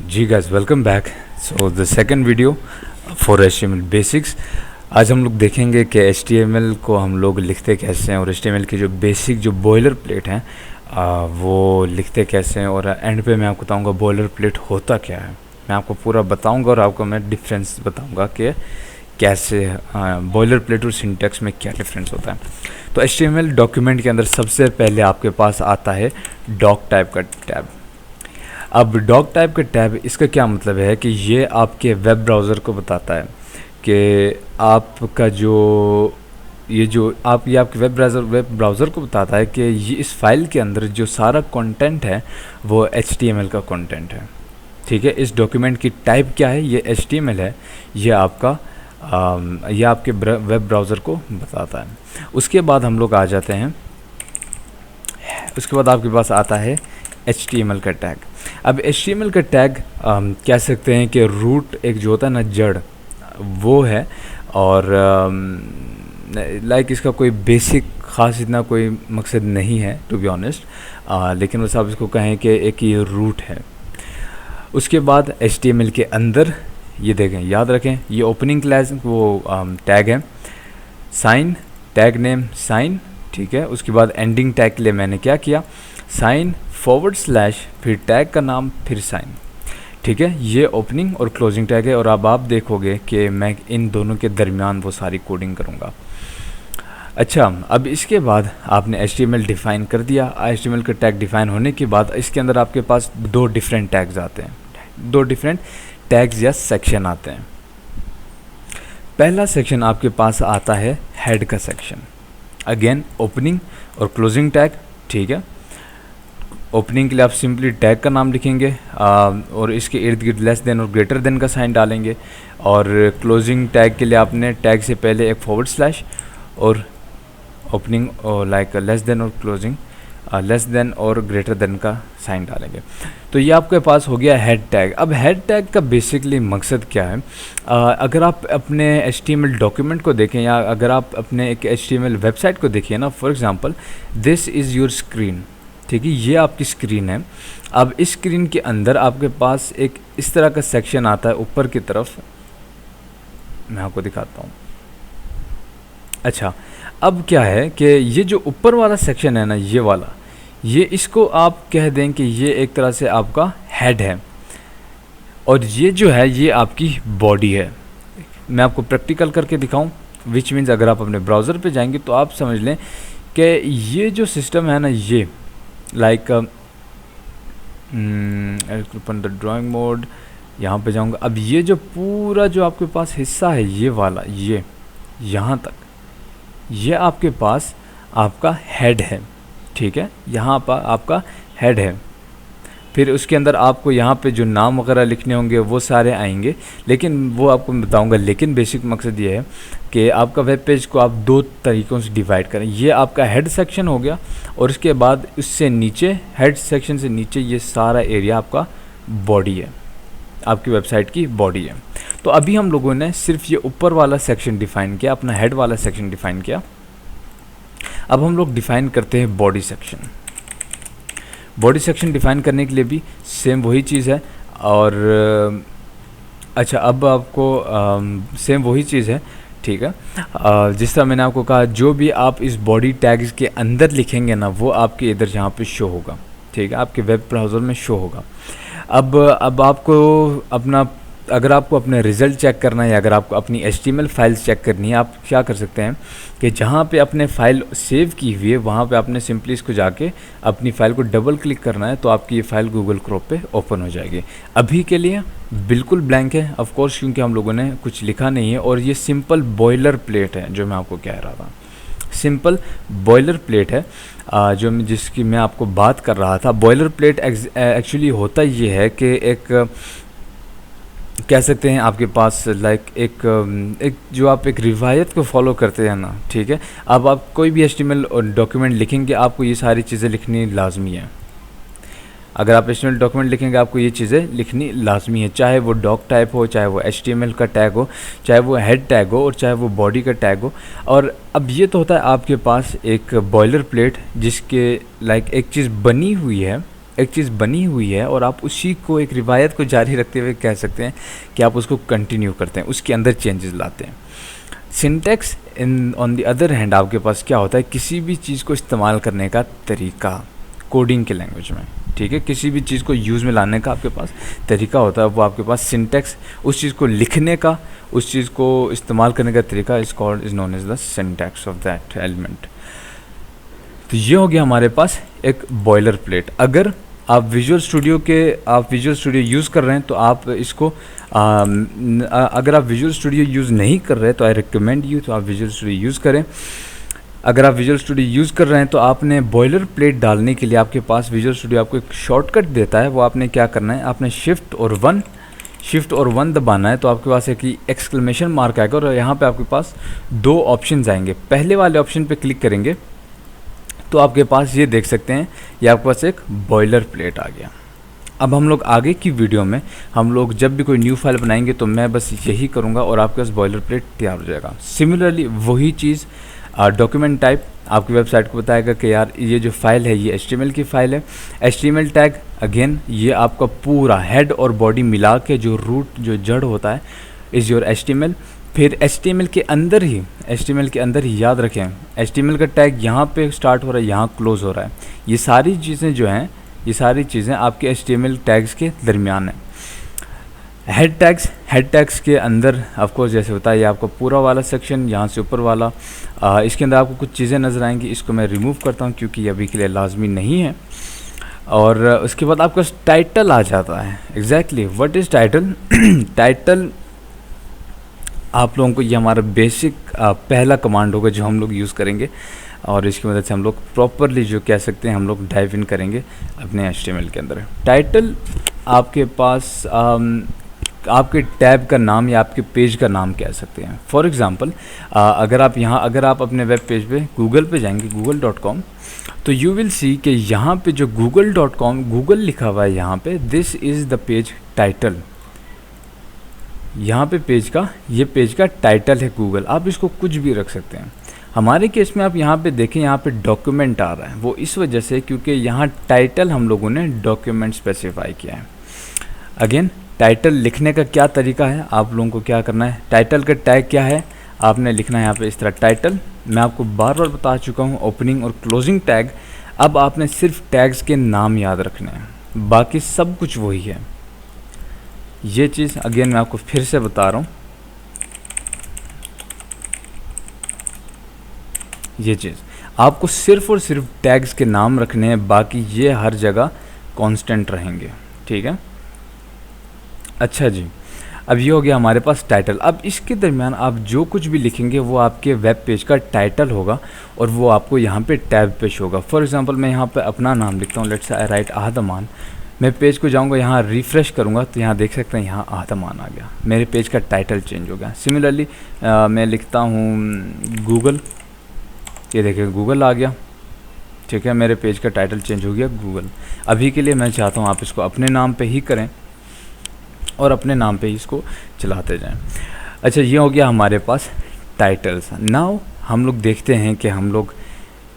Ji guys, welcome back. So the second video for HTML basics. आज हम लोग देखेंगे कि HTML को हम लोग लिखते कैसे हैं और HTML की जो बेसिक जो बॉयलर प्लेट हैं वो लिखते कैसे हैं, और एंड पे मैं आपको बताऊंगा बॉयलर प्लेट होता क्या है। मैं आपको पूरा बताऊंगा और आपको मैं डिफरेंस बताऊंगा कि कैसे बॉयलर प्लेट और सिंटैक्स में क्या डिफरेंस होता है। तो HTML डॉक्यूमेंट के अंदर सबसे पहले आपके पास आता है डॉक टाइप का टैब। अब डॉक टाइप का टैब, इसका क्या मतलब है कि ये आपके वेब ब्राउज़र को बताता है कि आपका जो ये आपके वेब ब्राउज़र को बताता है कि ये इस फाइल के अंदर जो सारा कंटेंट है वो HTML का कंटेंट है। ठीक है, इस डॉक्यूमेंट की टाइप क्या है, ये HTML है। ये आपके वेब ब्राउज़र को बताता है। उसके बाद हम लोग आ जाते हैं, उसके बाद आपके पास आता है HTML का टैग। अब HTML का टैग कह सकते हैं कि रूट एक जो होता है ना, जड़ वो है, और लाइक इसका कोई बेसिक ख़ास इतना कोई मकसद नहीं है टू बी ऑनेस्ट, लेकिन बस आप इसको कहें कि एक ये रूट है। उसके बाद HTML के अंदर ये देखें, याद रखें, ये ओपनिंग क्लास वो टैग है, साइन टैग नेम साइन। ठीक है, उसके बाद एंडिंग टैग के लिए मैंने क्या किया, साइन / फिर टैग का नाम फिर साइन। ठीक है, ये ओपनिंग और क्लोजिंग टैग है, और अब आप देखोगे कि मैं इन दोनों के दरमियान वो सारी कोडिंग करूँगा। अच्छा, अब इसके बाद आपने HTML डिफ़ाइन कर दिया। HTML का टैग डिफ़ाइन होने के बाद इसके अंदर आपके पास दो डिफरेंट टैग्स आते हैं, दो डिफरेंट टैग्स या सेक्शन आते हैं। पहला सेक्शन आपके पास आता है हेड का सेक्शन, अगेन ओपनिंग और क्लोजिंग टैग। ठीक है, ओपनिंग के लिए आप सिंपली टैग का नाम लिखेंगे और इसके इर्द गिर्द लेस देन और ग्रेटर देन का साइन डालेंगे, और क्लोजिंग टैग के लिए आपने टैग से पहले एक / और ओपनिंग और लाइक लेस देन और क्लोजिंग लेस देन और ग्रेटर देन का साइन डालेंगे। तो ये आपके पास हो गया हेड टैग। अब हेड टैग का बेसिकली मकसद क्या है, अगर आप अपने HTML डॉक्यूमेंट को देखें या अगर आप अपने एक HTML वेबसाइट को देखिए ना, for example this is your screen. ठीक है, ये आपकी स्क्रीन है। अब इस स्क्रीन के अंदर आपके पास एक इस तरह का सेक्शन आता है ऊपर की तरफ, मैं आपको दिखाता हूँ। अच्छा, अब क्या है कि ये जो ऊपर वाला सेक्शन है ना, ये वाला, ये इसको आप कह दें कि ये एक तरह से आपका हेड है, और ये जो है ये आपकी बॉडी है। मैं आपको प्रैक्टिकल करके दिखाऊं, विच मीन्स अगर आप अपने ब्राउज़र पे जाएंगे तो आप समझ लें कि ये जो सिस्टम है ना, ये like open the drawing mode, यहाँ पे जाऊँगा। अब ये जो पूरा जो आपके पास हिस्सा है, ये वाला, ये यहाँ तक, ये आपके पास आपका हेड है। ठीक है, यहाँ पर आपका हेड है। फिर उसके अंदर आपको यहाँ पे जो नाम वगैरह लिखने होंगे वो सारे आएंगे, लेकिन वो आपको मैं बताऊँगा। लेकिन बेसिक मकसद ये है कि आपका वेब पेज को आप दो तरीक़ों से डिवाइड करें। ये आपका हेड सेक्शन हो गया, और उसके बाद उससे नीचे, हेड सेक्शन से नीचे, ये सारा एरिया आपका बॉडी है, आपकी वेबसाइट की बॉडी है। तो अभी हम लोगों ने सिर्फ ये ऊपर वाला सेक्शन डिफ़ाइन किया, अपना हेड वाला सेक्शन डिफ़ाइन किया। अब हम लोग डिफ़ाइन करते हैं body section. Body section define करने के लिए भी सेम वही चीज़ है, और अच्छा, अब आपको सेम वही चीज़ है। ठीक है, जिस तरह मैंने आपको कहा, जो भी आप इस बॉडी टैग्स के अंदर लिखेंगे ना, वो आपके इधर यहाँ पे शो होगा। ठीक है, आपके वेब ब्राउज़र में शो होगा। अब आपको अपना, अगर आपको अपने रिज़ल्ट चेक करना है या अगर आपको अपनी HTML फाइल्स चेक करनी है, आप क्या कर सकते हैं कि जहाँ पे अपने फ़ाइल सेव की हुई है वहाँ पे आपने सिंपली इसको जाके अपनी फ़ाइल को डबल क्लिक करना है, तो आपकी ये फ़ाइल गूगल क्रोम पे ओपन हो जाएगी। अभी के लिए बिल्कुल ब्लैंक है, ऑफ कोर्स, क्योंकि हम लोगों ने कुछ लिखा नहीं है, और ये सिंपल बॉयलर प्लेट है जो मैं आपको कह रहा था। सिंपल बॉयलर प्लेट है जिसकी मैं आपको बात कर रहा था। बॉयलर प्लेट एक्चुअली होता ये है कि एक कह सकते हैं आपके पास लाइक एक जो आप एक रिवायत को फॉलो करते हैं ना। ठीक है, अब आप कोई भी HTML डॉक्यूमेंट लिखेंगे, आपको ये सारी चीज़ें लिखनी लाजमी है। अगर आप HTML डॉक्यूमेंट लिखेंगे, आपको ये चीज़ें लिखनी लाजमी है, चाहे वो डॉक टाइप हो, चाहे वो HTML का टैग हो, चाहे वो हेड टैग हो, और चाहे वो बॉडी का टैग हो। और अब ये तो होता है आपके पास एक बॉयलर प्लेट जिसके लाइक एक चीज़ बनी हुई है, एक चीज़ बनी हुई है और आप उसी को एक रिवायत को जारी रखते हुए कह सकते हैं कि आप उसको कंटिन्यू करते हैं, उसके अंदर चेंजेस लाते हैं। Syntax in on the other hand आपके पास क्या होता है, किसी भी चीज़ को इस्तेमाल करने का तरीका कोडिंग के लैंग्वेज में, ठीक है, किसी भी चीज़ को यूज़ में लाने का आपके पास तरीका होता है, वो आपके पास सिंटैक्स, उस चीज़ को लिखने का, उस चीज़ को इस्तेमाल करने का तरीका is known as the syntax of that element. तो ये हो गया हमारे पास एक बॉयलर प्लेट। अगर आप विजुअल स्टूडियो यूज़ कर रहे हैं तो आप इसको अगर आप विजुअल स्टूडियो यूज़ नहीं कर रहे हैं तो आई रिकमेंड यू तो आप विजुअल स्टूडियो यूज़ करें। अगर आप विजुअल स्टूडियो यूज़ कर रहे हैं तो आपने बॉयलर प्लेट डालने के लिए आपके पास विजुअल स्टूडियो आपको एक शॉर्टकट देता है, वो आपने क्या करना है, आपने शिफ्ट और वन दबाना है, तो आपके पास एक एक्सक्लेमेशन मार्क आएगा और यहाँ पे आपके पास दो ऑप्शंस आएंगे। पहले वाले ऑप्शन पे क्लिक करेंगे तो आपके पास ये देख सकते हैं, ये आपके पास एक बॉयलर प्लेट आ गया। अब हम लोग आगे की वीडियो में हम लोग जब भी कोई न्यू फाइल बनाएंगे तो मैं बस यही करूँगा और आपके पास बॉयलर प्लेट तैयार हो जाएगा। सिमिलरली वही चीज़ डॉक्यूमेंट टाइप आपकी वेबसाइट को बताएगा कि यार ये जो फाइल है ये HTML की फ़ाइल है। HTML टैग अगेन ये आपका पूरा हेड और बॉडी मिला के जो रूट जो जड़ होता है इज़ योर HTML। फिर HTML के अंदर ही याद रखें HTML का टैग यहाँ पे स्टार्ट हो रहा है, यहाँ क्लोज़ हो रहा है। ये सारी चीज़ें जो हैं, ये सारी चीज़ें आपके HTML टैग्स के दरमियान हैं। हेड टैग्स के अंदर ऑफकोर्स जैसे होता है ये आपका पूरा वाला सेक्शन, यहाँ से ऊपर वाला, इसके अंदर आपको कुछ चीज़ें नज़र आएंगी, इसको मैं रिमूव करता हूँ क्योंकि ये अभी के लिए लाजमी नहीं है। और उसके बाद आपका टाइटल आ जाता है। Exactly what is title? Title आप लोगों को ये हमारा बेसिक पहला कमांड होगा जो हम लोग यूज़ करेंगे और इसकी मदद से हम लोग प्रॉपरली जो कह सकते हैं हम लोग डाइव इन करेंगे अपने HTML के अंदर। टाइटल आपके पास आपके टैब का नाम या आपके पेज का नाम कह सकते हैं। फॉर एग्ज़ाम्पल अगर आप अपने वेब पेज पे गूगल पे जाएंगे google.com तो यू विल सी कि यहाँ पे जो गूगल लिखा हुआ है, यहाँ पे this is the page title. यहाँ पे पेज का टाइटल है गूगल। आप इसको कुछ भी रख सकते हैं। हमारे केस में आप यहाँ पे देखें, यहाँ पे डॉक्यूमेंट आ रहा है, वो इस वजह से क्योंकि यहाँ टाइटल हम लोगों ने डॉक्यूमेंट स्पेसिफाई किया है। अगेन टाइटल लिखने का क्या तरीका है, आप लोगों को क्या करना है, टाइटल का टैग क्या है, आपने लिखना है यहाँ पे इस तरह टाइटल। मैं आपको बार बार बता चुका हूँ ओपनिंग और क्लोजिंग टैग। अब आपने सिर्फ टैग्स के नाम याद रखने हैं, बाकी सब कुछ वही है। ये चीज़ अगेन मैं आपको फिर से बता रहा हूँ, ये चीज़ आपको सिर्फ और सिर्फ टैग्स के नाम रखने हैं, बाकी ये हर जगह कांस्टेंट रहेंगे। ठीक है, अच्छा जी। अब ये हो गया हमारे पास टाइटल। अब इसके दरमियान आप जो कुछ भी लिखेंगे वो आपके वेब पेज का टाइटल होगा और वो आपको यहाँ पे टैब पेश होगा। फॉर एग्जांपल मैं यहाँ पे अपना नाम लिखता हूँ, let's say I right Ahad अमान। मैं पेज को जाऊँगा, यहाँ रिफ़्रेश करूँगा तो यहाँ देख सकते हैं यहाँ आहद अमान आ गया, मेरे पेज का टाइटल चेंज हो गया। सिमिलरली मैं लिखता हूँ गूगल, ये देखिए गूगल आ गया। ठीक है, मेरे पेज का टाइटल चेंज हो गया गूगल। अभी के लिए मैं चाहता हूँ आप इसको अपने नाम पे ही करें और अपने नाम पे ही इसको चलाते जाएं। अच्छा, ये हो गया हमारे पास टाइटल्स। नाउ हम लोग देखते हैं कि हम लोग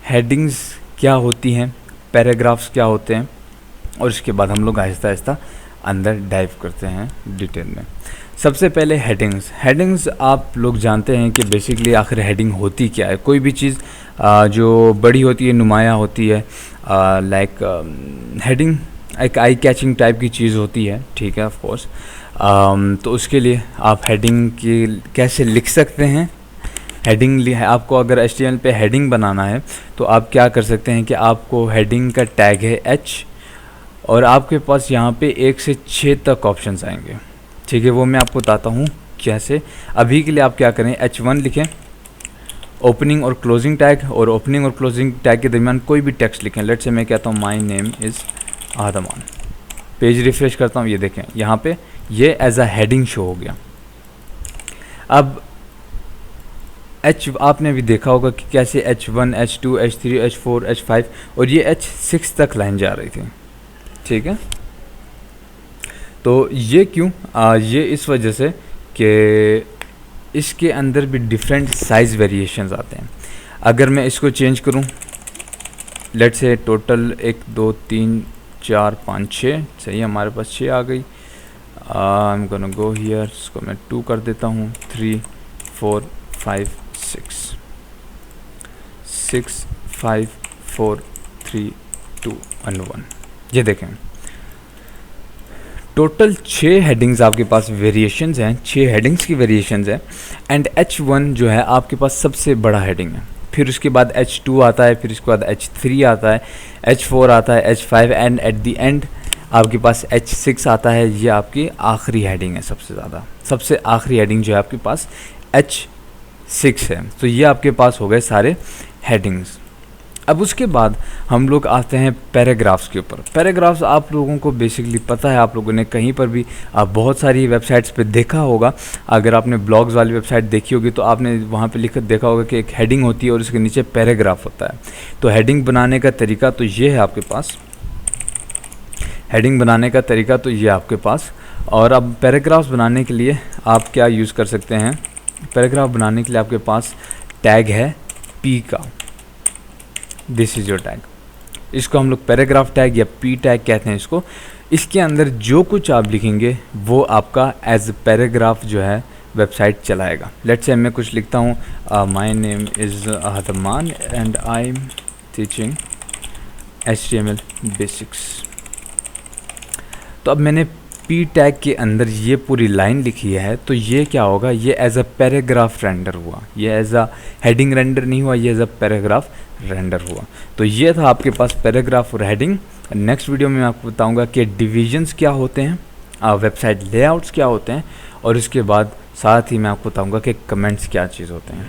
हेडिंग्स क्या होती हैं, पैराग्राफ्स क्या होते हैं, और इसके बाद हम लोग आहिस्ता आहिस्ता अंदर डाइव करते हैं डिटेल में। सबसे पहले हेडिंग्स आप लोग जानते हैं कि बेसिकली आखिर हेडिंग होती क्या है। कोई भी चीज़ जो बड़ी होती है, नुमाया होती है, लाइक हेडिंग एक आई कैचिंग टाइप की चीज़ होती है। ठीक है, ऑफ कोर्स। तो उसके लिए आप हेडिंग की कैसे लिख सकते हैं, आपको अगर HTML पे हेडिंग बनाना है तो आप क्या कर सकते हैं कि आपको हेडिंग का टैग है H और आपके पास यहाँ पे 1 से 6 तक ऑप्शंस आएंगे। ठीक है, वो मैं आपको बताता हूँ कैसे। अभी के लिए आप क्या करें, H1 लिखें, ओपनिंग और क्लोजिंग टैग, और ओपनिंग और क्लोजिंग टैग के दरमियान कोई भी टेक्स्ट लिखें। लेट्स से मैं कहता हूँ my name is Ahad Aman. Page refresh करता हूँ, ये देखें यहाँ पे ये एज अ हेडिंग शो हो गया। अब आपने भी देखा होगा कि कैसे H1, H2, H3, H4, H5 और ये H6 तक लाइन जा रही थी। ठीक है, तो ये क्यों? ये इस वजह से कि इसके अंदर भी डिफरेंट साइज़ वेरिएशंस आते हैं। अगर मैं इसको चेंज करूं, लेट्स से टोटल 1 2 3 4 5 6 सही, हमारे पास 6 आ गई। I am gonna go here, इसको मैं 2 कर देता हूँ। 3 4 5 6 6 5 4 3 2 1 1। ये देखें टोटल 6 हेडिंग्स आपके पास वेरिएशंस हैं, 6 हेडिंग्स की वेरिएशंस हैं। एंड H1 जो है आपके पास सबसे बड़ा हेडिंग है, फिर उसके बाद H2 आता है, फिर उसके बाद H3 आता है, H4 आता है, H5 and at the end आपके पास H6 आता है। ये आपकी आखिरी हेडिंग है, सबसे आखिरी हेडिंग जो है आपके पास H6 है। तो ये आपके पास हो गए सारे हेडिंग्स। अब उसके बाद हम लोग आते हैं पैराग्राफ्स के ऊपर। पैराग्राफ्स आप लोगों को बेसिकली पता है, आप लोगों ने कहीं पर भी बहुत सारी वेबसाइट्स पे देखा होगा। अगर आपने ब्लॉग्स वाली वेबसाइट देखी होगी तो आपने वहाँ पे लिख देखा होगा कि एक हेडिंग होती है और उसके नीचे पैराग्राफ होता है। तो हेडिंग बनाने का तरीका तो ये है आपके पास, हेडिंग बनाने का तरीका तो ये आपके पास। और अब पैराग्राफ्स बनाने के लिए आप क्या यूज़ कर सकते हैं, पैराग्राफ बनाने के लिए आपके पास टैग है P का, दिस इज़ योर टैग। इसको हम लोग पैराग्राफ टैग या P टैग कहते हैं इसको। इसके अंदर जो कुछ आप लिखेंगे वो आपका एज पैराग्राफ जो है वेबसाइट चलाएगा। लेट्स से मैं कुछ लिखता हूँ, my name is Ahtman and I am teaching HTML basics. तो अब मैंने P टैग के अंदर ये पूरी लाइन लिखी है, तो ये क्या होगा, ये एज अ पैराग्राफ रेंडर हुआ, ये एज अ हेडिंग रेंडर नहीं हुआ, ये एज अ पैराग्राफ रेंडर हुआ। तो ये था आपके पास पैराग्राफ और हेडिंग। नेक्स्ट वीडियो में मैं आपको बताऊंगा कि डिविजन्स क्या होते हैं, वेबसाइट लेआउट्स क्या होते हैं, और इसके बाद साथ ही मैं आपको बताऊंगा कि कमेंट्स क्या चीज़ होते हैं।